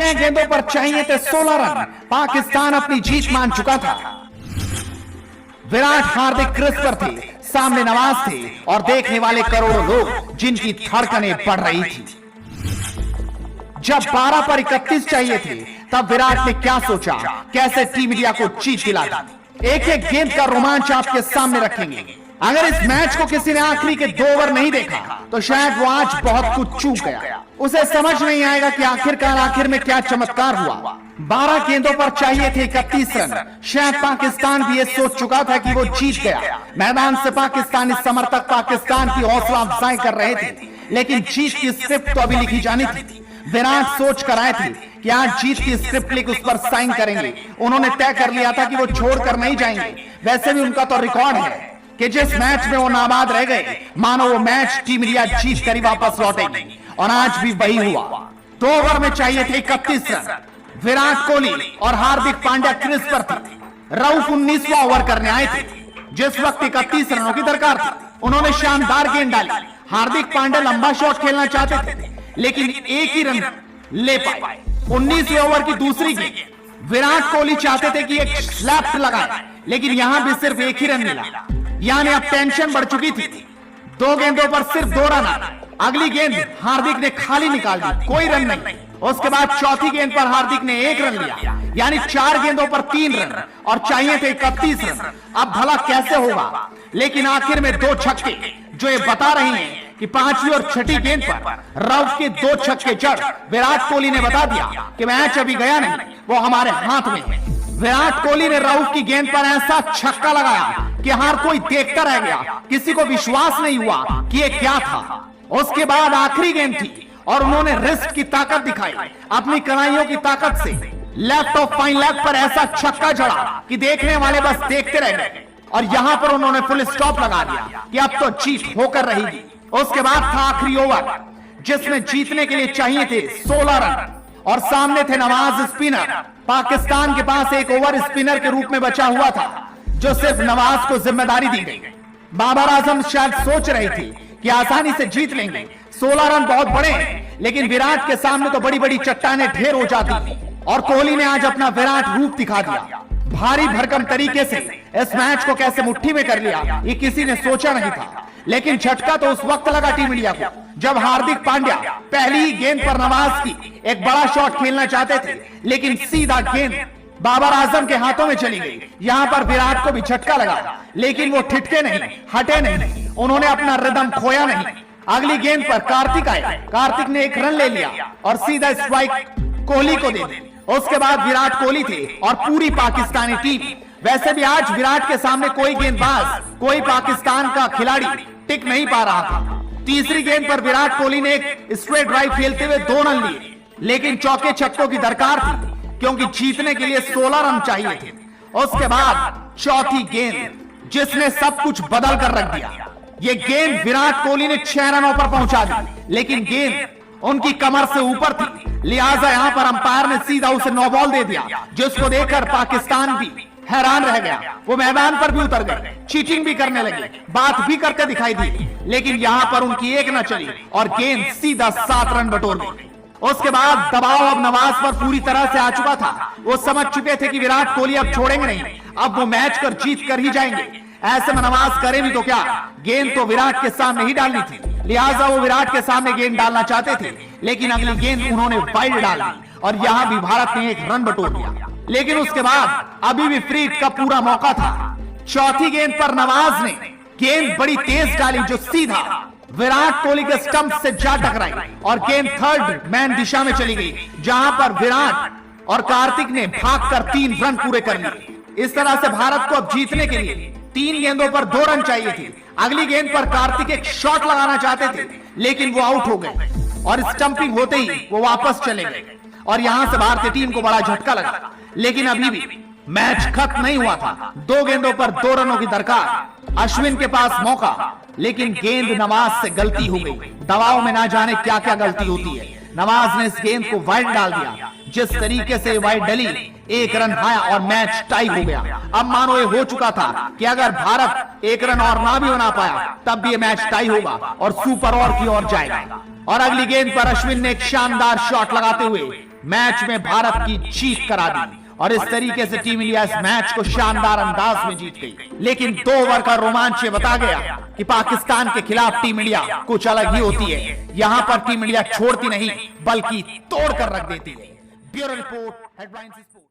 6 गेंदों पर चाहिए थे 16 रन। पाकिस्तान अपनी जीत मान चुका था। विराट, हार्दिक क्रीज पर थे, सामने नवाज थे और देखने वाले करोड़ों लोग जिनकी धड़कनें बढ़ रही थी। जब 12 पर 31 चाहिए थे तब विराट ने क्या सोचा, कैसे टीम इंडिया को जीत दिला दी। एक एक गेंद का रोमांच आपके सामने रखेंगे। अगर इस मैच को किसी ने आखिरी के 2 ओवर नहीं देखा तो शायद वो आज बहुत कुछ चूक गया। उसे समझ नहीं आएगा कि आखिरकार आखिर में क्या चमत्कार हुआ। 12 गेंदों पर चाहिए थे 31 रन। शायद पाकिस्तान भी ये सोच चुका था कि वो जीत गया। मैदान से पाकिस्तानी समर्थक पाकिस्तान की हौसला अफजाई कर रहे थे, लेकिन जीत की स्क्रिप्ट तो अभी लिखी जानी थी। विराट सोच कर आए थे कि आज जीत की स्क्रिप्ट लिख उस पर साइन करेंगे। उन्होंने तय कर लिया था कि वो छोड़कर नहीं जाएंगे। वैसे भी उनका तो रिकॉर्ड है कि जिस मैच में वो नाबाद रह गए, मानो वो मैच टीम इंडिया जीत कर ही वापस लौटेगी, और आज भी वही हुआ। 2 ओवर में चाहिए थे 31 रन। विराट कोहली और हार्दिक पांड्या क्रीज पर थे। रऊफ 19वां ओवर करने आए थे, जिस वक्त 31 रनों की दरकार थी। उन्होंने शानदार गेंद डाली। हार्दिक पांड्या लंबा शॉट खेलना चाहते थे, लेकिन एक ही रन ले पाए। 19वें ओवर की दूसरी गेंद विराट कोहली चाहते थे कि एक स्लैप लगाए, लेकिन यहां भी सिर्फ एक ही रन मिला। यानी अब टेंशन बढ़ चुकी थी। 2 गेंदों पर सिर्फ 2 रन। अगली गेंद हार्दिक ने खाली निकाल दी, कोई रन नहीं। उसके बाद चौथी गेंद पर हार्दिक ने 1 रन लिया, यानी 4 गेंदों पर 3 रन और चाहिए थे 31 रन। अब भला कैसे होगा? लेकिन आखिर में 2 छक्के जो ये बता रही हैं कि 5वीं और 6ठी गेंद पर रऊफ के 2 छक्के जड़ विराट कोहली ने बता दिया कि मैच अभी गया नहीं, वो हमारे हाथ में है। विराट कोहली ने रऊफ की गेंद पर ऐसा छक्का लगाया कि हर कोई देखता रह गया। किसी को विश्वास नहीं हुआ कि ये क्या था। उसके बाद आखिरी गेंद थी और उन्होंने रिस्ट की ताकत दिखाई, अपनी कलाइयों की ताकत से लेफ्ट ऑफ फाइन लेग पर ऐसा छक्का जड़ा कि देखने वाले बस देखते रह गए। और यहां पर उन्होंने फुल स्टॉप लगा दिया कि अब तो जीत होकर रहेगी। उसके बाद था आखिरी ओवर, जिसमें जीतने के लिए चाहिए थे 16 रन और सामने थे नवाज स्पिनर। पाकिस्तान के पास एक ओवर स्पिनर के रूप में बचा हुआ था, जो सिर्फ नवाज को जिम्मेदारी दी गई। बाबर आजम शायद सोच रही थी कि आसानी से जीत लेंगे। 16 रन बहुत बड़े हैं, लेकिन विराट के सामने तो बड़ी बड़ी चट्टानें ढेर हो जाती थी। और कोहली ने आज अपना विराट रूप दिखा दिया। भारी भरकम तरीके से इस मैच को कैसे मुट्ठी में कर लिया, ये किसी ने सोचा नहीं था। लेकिन झटका तो उस वक्त लगा टीम इंडिया को जब हार्दिक पांड्या पहली ही गेंद पर नवाज की एक बड़ा शॉट खेलना चाहते थे, लेकिन सीधा गेंद बाबर आजम के हाथों में चली गई। यहां पर विराट को भी झटका लगा, लेकिन वो ठिठके नहीं, हटे नहीं, उन्होंने अपना रिदम खोया नहीं। अगली गेंद पर कार्तिक आए। कार्तिक ने 1 रन ले लिया और सीधा स्ट्राइक कोहली को दे दी। उसके बाद विराट कोहली थे और पूरी पाकिस्तानी टीम। वैसे भी आज विराट के सामने कोई गेंदबाज, कोई पाकिस्तान का खिलाड़ी टिक नहीं पा रहा था। तीसरी गेंद पर विराट कोहली ने एक स्ट्रेट ड्राइव खेलते हुए 2 रन लिए, लेकिन चौके छक्कों की दरकार थी क्योंकि जीतने के लिए 16 रन चाहिए थे। उसके बाद चौथी गेंद जिसने सब कुछ बदल कर रख दिया। ये गेंद विराट कोहली ने 6 रनों पर पहुंचा दी, लेकिन गेंद उनकी कमर से ऊपर थी, लिहाजा यहां पर अंपायर ने सीधा उसे नो बॉल दे दिया, जिसको देखकर पाकिस्तान भी हैरान रह गया। वो मैदान पर भी उतर गए, चीटिंग भी करने लगे, बात भी करते दिखाई दी, लेकिन यहां पर उनकी एक न चली और गेंद सीधा 7 रन बटोर गई। उसके बाद दबाव अब नवाज पर पूरी तरह से आ चुका था। वो समझ चुके थे कि विराट कोहली अब छोड़ेंगे नहीं, अब वो मैच कर जीत कर ही जाएंगे। ऐसे में नवाज करे भी तो क्या, गेंद तो विराट के सामने ही डालनी थी, लिहाजा वो विराट के सामने गेंद डालना चाहते थे, लेकिन अगली गेंद उन्होंने वाइड डाल दी और यहां भी भारत ने 1 रन बटोर दिया। लेकिन उसके बाद अभी भी फ्री हिट का पूरा मौका था। चौथी गेंद पर नवाज ने गेंद बड़ी तेज डाली, जो सीधा विराट कोहली के स्टंप से जा टकराई और गेंद थर्ड मैन दिशा में चली गई, जहां पर विराट और कार्तिक ने भागकर 3 रन पूरे कर लिए। इस तरह से भारत को अब जीतने के लिए 3 गेंदों पर 2 रन चाहिए थे। अगली गेंद पर कार्तिक एक शॉट लगाना चाहते थे, लेकिन वो आउट हो गए और स्टंपिंग होते ही वो वापस चले गए और यहां से भारतीय टीम को बड़ा झटका लगा। लेकिन अभी भी मैच खत्म नहीं हुआ था। 2 गेंदों पर 2 रनों की दरकार। अश्विन के पास मौका, लेकिन गेंद नवाज से गलती हो गई। दबाव में ना जाने क्या क्या गलती होती है। नवाज ने इस गेंद को वाइड डाल दिया। जिस तरीके से वाइड डली, 1 रन आया और मैच टाई हो गया। अब मानो ये हो चुका था कि अगर भारत 1 रन और ना भी बना पाया तब भी ये मैच टाई होगा और सुपर ओवर की ओर जाएगा। और अगली गेंद पर अश्विन ने एक शानदार शॉट लगाते हुए मैच में भारत की जीत करा दी और इस तरीके से टीम इंडिया इस मैच को शानदार अंदाज में जीत गई। लेकिन 2 ओवर का रोमांच ये बता गया कि पाकिस्तान के खिलाफ टीम इंडिया कुछ अलग ही होती है। यहां पर टीम इंडिया छोड़ती नहीं बल्कि तोड़ कर रख देती है। Bureau report, headlines sports.